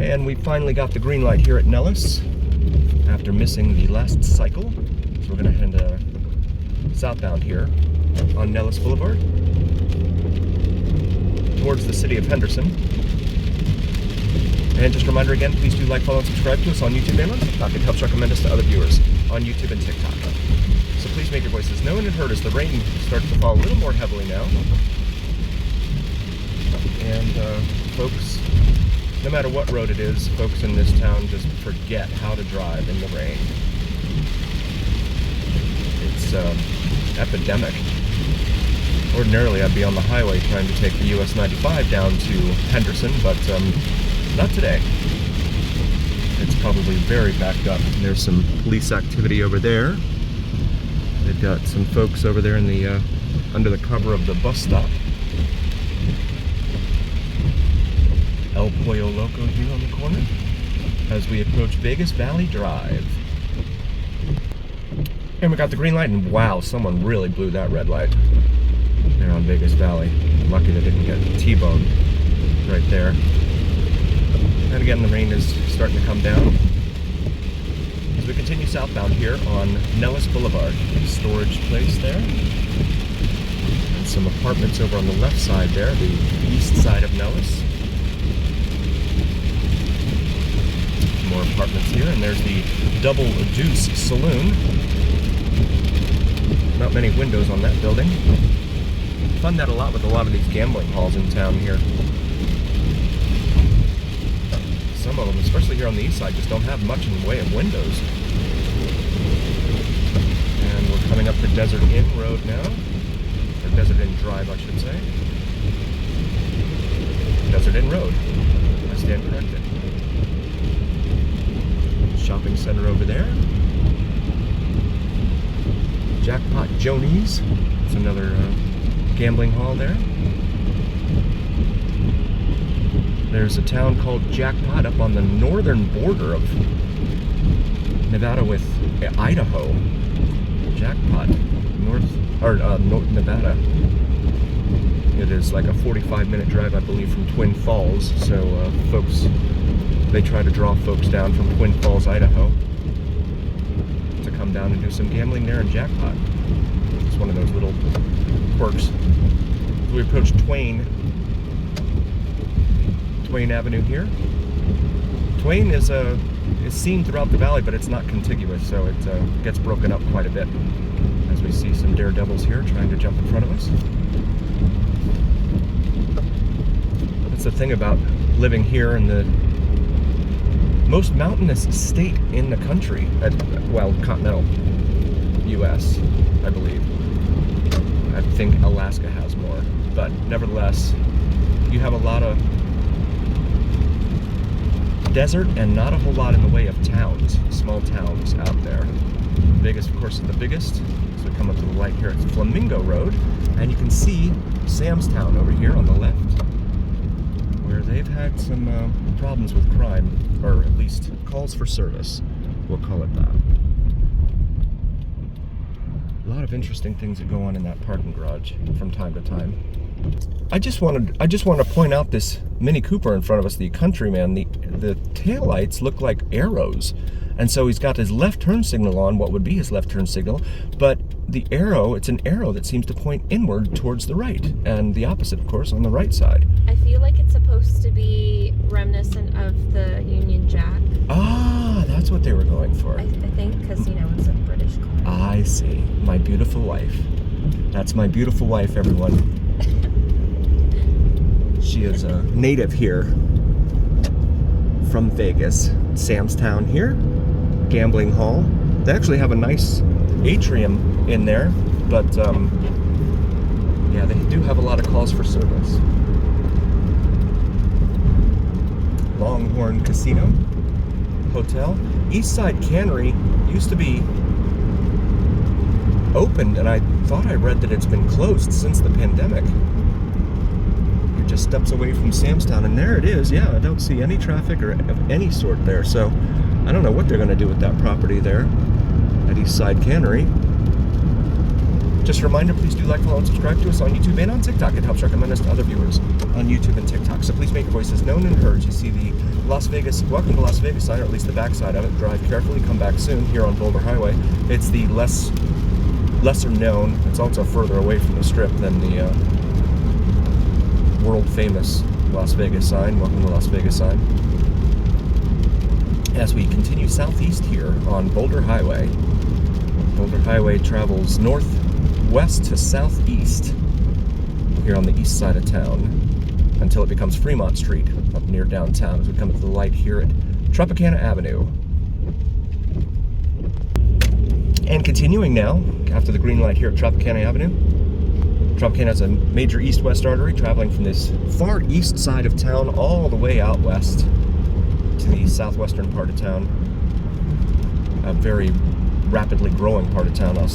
And we finally got the green light here at Nellis after missing the last cycle. So we're gonna head southbound here on Nellis Boulevard towards the city of Henderson. And just a reminder again, please do like, follow, and subscribe to us on YouTube and on TikTok. It helps recommend us to other viewers on YouTube and TikTok. So please make your voices known and heard as the rain starts to fall a little more heavily now. And folks, no matter what road it is, folks in this town just forget how to drive in the rain. It's epidemic. Ordinarily, I'd be on the highway trying to take the US 95 down to Henderson, but not today. It's probably very backed up. There's some police activity over there. They've got some folks over there in the under the cover of the bus stop. El Pollo Loco here on the corner as we approach Vegas Valley Drive. And we got the green light, and wow, someone really blew that red light there on Vegas Valley. Lucky they didn't get T-boned right there. And again, the rain is starting to come down as we continue southbound here on Nellis Boulevard. Storage place there. And some apartments over on the left side there, the east side of Nellis. More apartments here, and there's the Double Deuce Saloon. Not many windows on that building. Fun that a lot with a lot of these gambling halls in town here. Some of them, especially here on the east side, just don't have much in the way of windows. And we're coming up to Desert Inn Road now. Or Desert Inn Drive, I should say. Desert Inn Road. I stand corrected. Shopping center over there. Jackpot Jonies. It's another gambling hall there. There's a town called Jackpot up on the northern border of Nevada with Idaho. Jackpot, North Nevada. It is like a 45-minute drive, I believe, from Twin Falls. So folks, they try to draw folks down from Twin Falls, Idaho, to come down and do some gambling there in Jackpot. It's one of those little quirks. So we approach Twain Avenue here. Twain is seen throughout the valley, but it's not contiguous, so it gets broken up quite a bit as we see some daredevils here trying to jump in front of us. That's the thing about living here in the most mountainous state in the country, well, continental U.S., I believe. I think Alaska has more, but nevertheless, you have a lot of desert and not a whole lot in the way of towns, small towns out there. Vegas, of course, is the biggest. So we come up to the light here at Flamingo Road, and you can see Sam's Town over here on the left, where they've had some problems with crime, or at least calls for service, we'll call it that. A lot of interesting things that go on in that parking garage from time to time. I just want to point out this Mini Cooper in front of us, the Countryman. The taillights look like arrows, and so he's got his left turn signal on, what would be his left turn signal, but the arrow, it's an arrow that seems to point inward towards the right, and the opposite, of course, on the right side. I feel like it's supposed to be reminiscent of the Union Jack. Ah, that's what they were going for. I think, because, you know, it's a British car. I see. My beautiful wife. That's my beautiful wife, everyone. She is a native here from Vegas. Sam's Town here, gambling hall. They actually have a nice atrium in there, but yeah, they do have a lot of calls for service. Longhorn Casino Hotel. Eastside Cannery used to be opened, and I thought I read that it's been closed since the pandemic. You're just steps away from Sam's Town, and there it is. Yeah, I don't see any traffic or of any sort there, so I don't know what they're going to do with that property there at Eastside Cannery. Just a reminder, please do like, follow, and subscribe to us on YouTube and on TikTok. It helps recommend us to other viewers on YouTube and TikTok. So please make your voices known and heard. You see the Las Vegas, welcome to Las Vegas sign, or at least the backside of it. Drive carefully, come back soon here on Boulder Highway. It's the lesser known, it's also further away from the strip than the world famous Las Vegas sign. Welcome to Las Vegas sign. As we continue southeast here on Boulder Highway. Boulder Highway travels northwest to southeast here on the east side of town until it becomes Fremont Street up near downtown as we come to the light here at Tropicana Avenue. And continuing now, after the green light here at Tropicana Avenue, Tropicana has a major east-west artery traveling from this far east side of town all the way out west to the southwestern part of town. A very rapidly growing part of town, I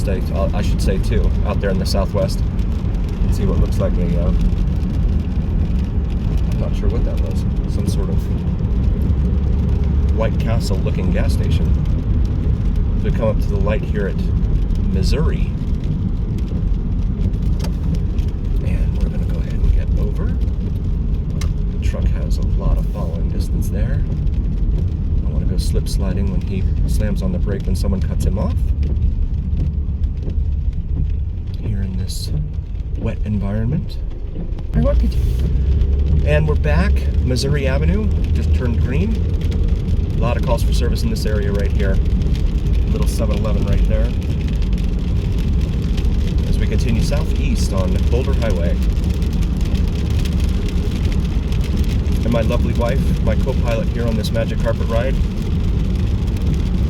should say too, out there in the southwest. See what looks like a, I'm not sure what that was, some sort of White Castle looking gas station. So we come up to the light here at Missouri. And we're gonna go ahead and get over. The truck has a lot of following distance there. Go slip sliding when he slams on the brake when someone cuts him off. Here in this wet environment. And we're back, Missouri Avenue, just turned green. A lot of calls for service in this area right here. Little 7-Eleven right there. As we continue southeast on Boulder Highway. And my lovely wife, my co-pilot here on this magic carpet ride,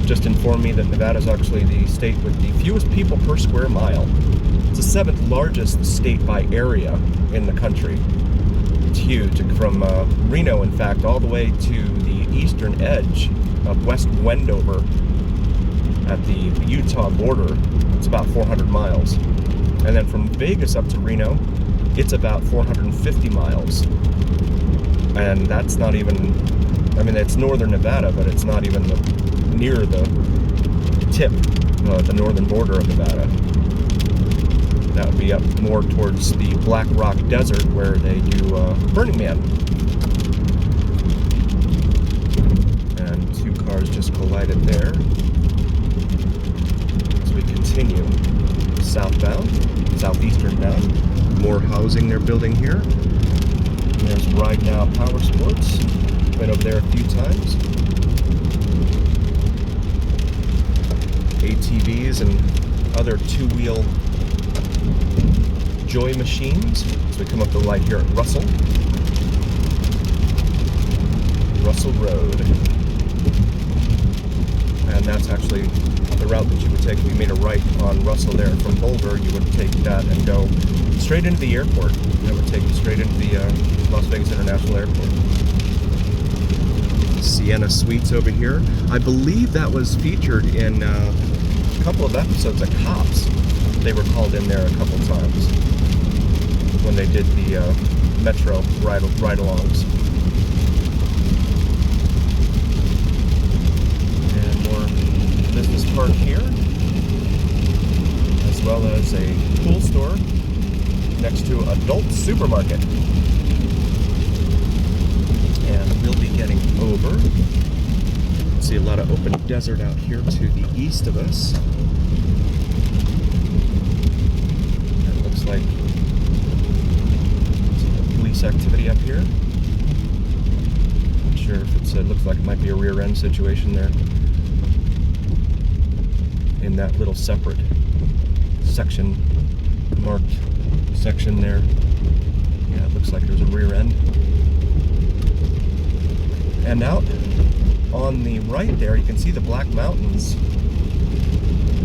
just informed me that Nevada is actually the state with the fewest people per square mile. It's the 7th largest state by area in the country. It's huge, from Reno, in fact, all the way to the eastern edge of West Wendover at the Utah border. It's about 400 miles. And then from Vegas up to Reno, it's about 450 miles. And that's not even, I mean, it's northern Nevada, but it's not even near the tip, the northern border of Nevada. That would be up more towards the Black Rock Desert where they do Burning Man. And 2 cars just collided there. As we continue southbound, southeastern bound. More housing they're building here. There's Ride Now Power Sports. Been over there a few times. ATVs and other 2-wheel joy machines. So we come up the light here at Russell Road. And that's actually the route that you would take if you made a right on Russell there from Boulder. You would take that and go straight into the airport. That would take you straight into the Las Vegas International Airport. Sienna Suites over here. I believe that was featured in a couple of episodes of Cops. They were called in there a couple times when they did the Metro ride-alongs. And more business park here, as well as a pool store next to adult supermarket. And we'll be getting over. See a lot of open desert out here to the east of us. It looks like police activity up here. Not sure if it looks like it might be a rear end situation there. In that little separate section, marked section there. Yeah, it looks like there's a rear end. And out on the right there, you can see the Black Mountains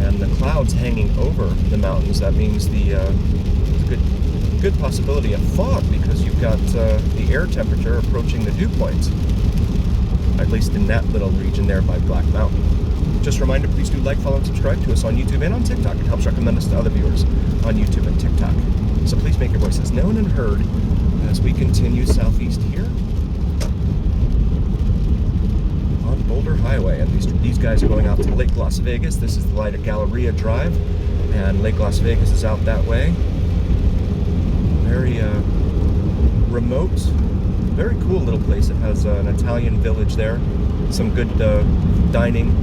and the clouds hanging over the mountains. That means there's a good possibility of fog because you've got the air temperature approaching the dew points, at least in that little region there by Black Mountain. Just a reminder, please do like, follow, and subscribe to us on YouTube and on TikTok. It helps recommend us to other viewers on YouTube and TikTok. So please make your voices known and heard as we continue southeast here on Boulder Highway. And these guys are going out to Lake Las Vegas. This is the light at Galleria Drive. And Lake Las Vegas is out that way. Very remote, very cool little place. It has an Italian village there, some good dining.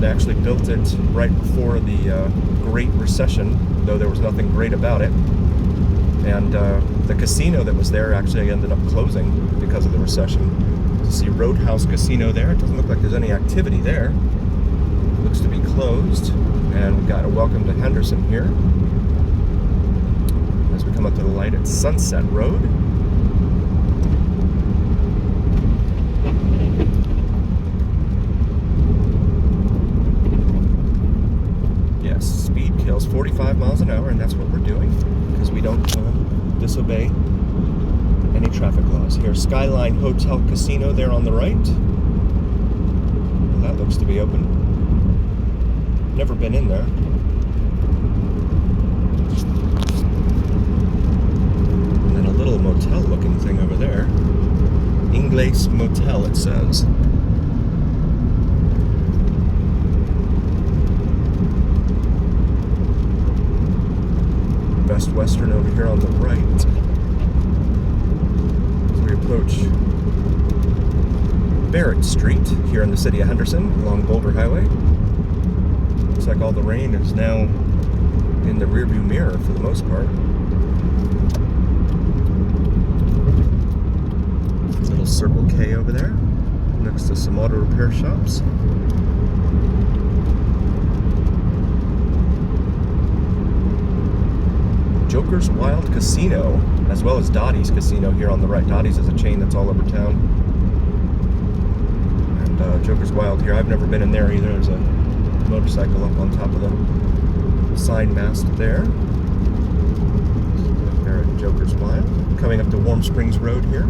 They actually built it right before the Great Recession, though there was nothing great about it. And the casino that was there actually ended up closing because of the recession. You see Roadhouse Casino there. It doesn't look like there's any activity there. Looks to be closed. And we've got a welcome to Henderson here. As we come up to the light at Sunset Road. Yes, speed kills 45 miles an hour, and that's what we're doing, because we don't disobey any traffic laws. Here's Skyline Hotel Casino there on the right. Well, that looks to be open. Never been in there. Little motel looking thing over there. Ingles Motel, it says. Best Western over here on the right. As we approach Barrett Street here in the city of Henderson along Boulder Highway. Looks like all the rain is now in the rearview mirror for the most part. Little Circle K over there, next to some auto repair shops. Joker's Wild Casino, as well as Dottie's Casino here on the right. Dottie's is a chain that's all over town. And Joker's Wild here, I've never been in there either. There's a motorcycle up on top of the sign mast there. There at Joker's Wild. Coming up to Warm Springs Road here.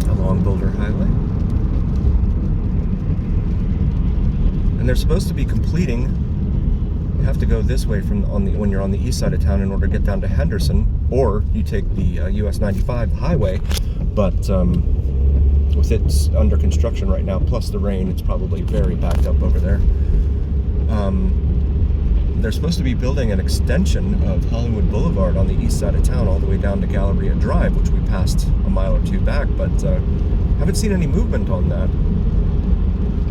Along Boulder Highway. And they're supposed to be completing, you have to go this way from when you're on the east side of town in order to get down to Henderson, or you take the US 95 highway, but with it under construction right now, plus the rain, it's probably very backed up over there. They're supposed to be building an extension of Hollywood Boulevard on the east side of town all the way down to Galleria Drive, which we passed a mile or two back, but haven't seen any movement on that.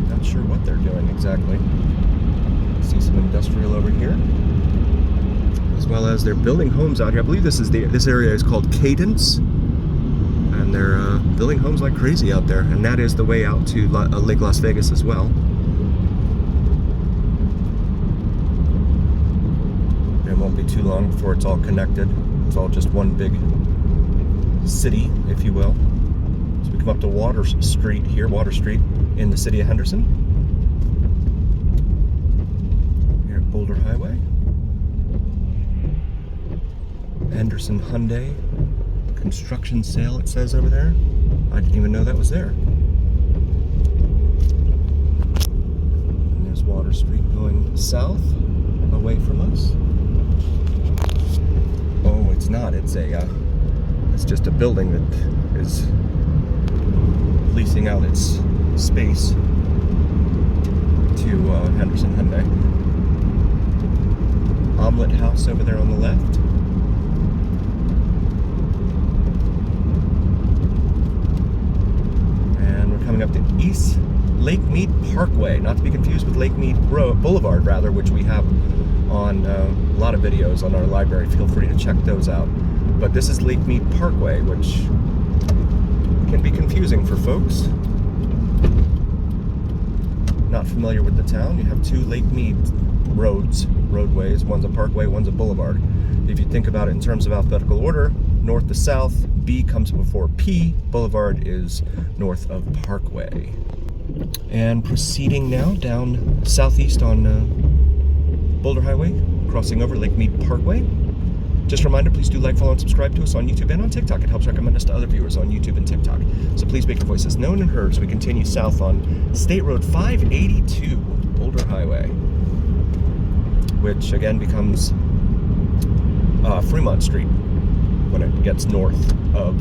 Not sure what they're doing exactly. See some industrial over here, as well as they're building homes out here. I believe this area is called Cadence, and they're building homes like crazy out there, and that is the way out to Lake Las Vegas as well. It won't be too long before it's all connected. It's all just one big city, if you will. So we come up to Water Street here, Water Street in the city of Henderson. Here at Boulder Highway. Henderson Hyundai construction sale, it says over there. I didn't even know that was there. And there's Water Street going south, away from us. Oh, it's not. It's just a building that is leasing out its space to Henderson Hyundai. Omelet House over there on the left. And we're coming up to East Lake Mead Parkway, not to be confused with Lake Mead Boulevard, rather, which we have on a lot of videos on our library. Feel free to check those out. But this is Lake Mead Parkway, which can be confusing for folks not familiar with the town. You have two Lake Mead roadways. One's a parkway, one's a boulevard. If you think about it in terms of alphabetical order, north to south, B comes before P. Boulevard is north of Parkway. And proceeding now down southeast on Boulder Highway, crossing over Lake Mead Parkway. Just a reminder, please do like, follow, and subscribe to us on YouTube and on TikTok. It helps recommend us to other viewers on YouTube and TikTok. So please make your voices known and heard as we continue south on State Road 582, Boulder Highway, which again becomes Fremont Street when it gets north of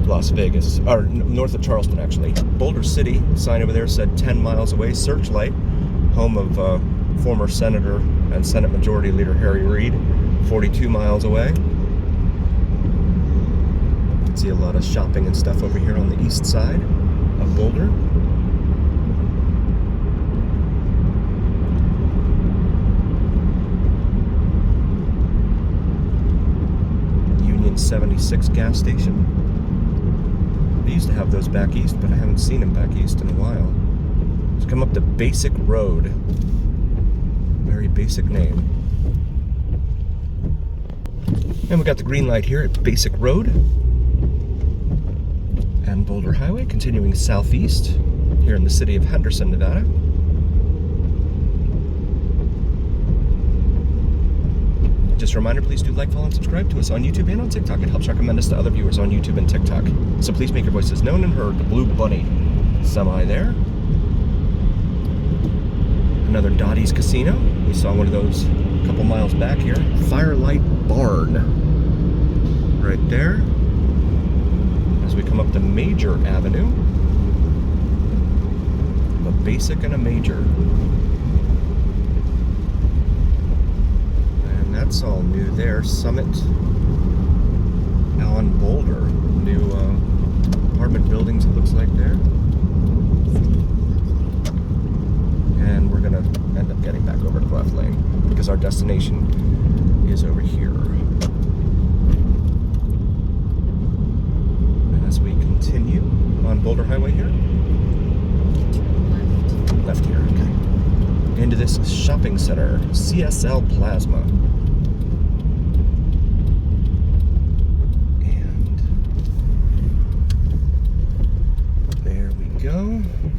Las Vegas, or north of Charleston, actually. Boulder City, sign over there said 10 miles away, Searchlight. home of former Senator and Senate Majority Leader Harry Reid, 42 miles away. You can see a lot of shopping and stuff over here on the east side of Boulder. Union 76 gas station. They used to have those back east, but I haven't seen them back east in a while. Let's come up to Basic Road. Very basic name. And we got the green light here at Basic Road and Boulder Highway, continuing southeast here in the city of Henderson, Nevada. Just a reminder, please do like, follow, and subscribe to us on YouTube and on TikTok. It helps recommend us to other viewers on YouTube and TikTok. So please make your voices known and heard. The Blue Bunny semi there. Another Dottie's Casino. We saw one of those a couple miles back here. Firelight Barn. Right there. As we come up to Major Avenue. A basic and a major. That's all new there. Summit on Boulder. New apartment buildings, it looks like there. And we're going to end up getting back over to Cleft Lane because our destination is over here. As we continue on Boulder Highway here. Left here, okay. Into this shopping center, CSL Plasma.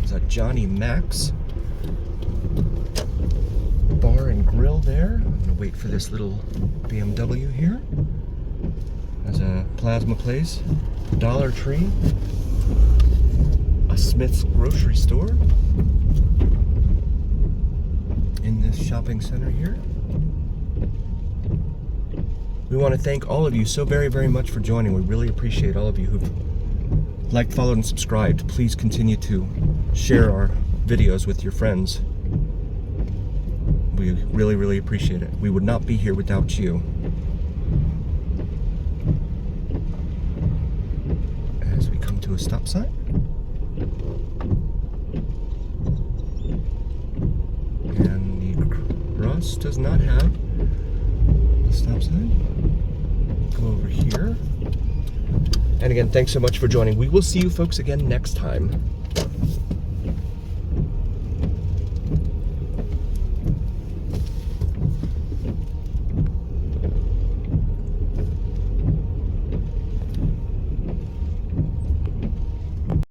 There's a Johnny Mac's bar and grill there. I'm gonna wait for this little BMW here. There's a plasma place, Dollar Tree, a Smith's grocery store in this shopping center here. We want to thank all of you so very, very much for joining. We really appreciate all of you who've liked, followed, and subscribed. Please continue to share our videos with your friends. We really, really appreciate it. We would not be here without you. As we come to a stop sign. And the cross does not have a stop sign. Go over here. And again, thanks so much for joining. We will see you folks again next time.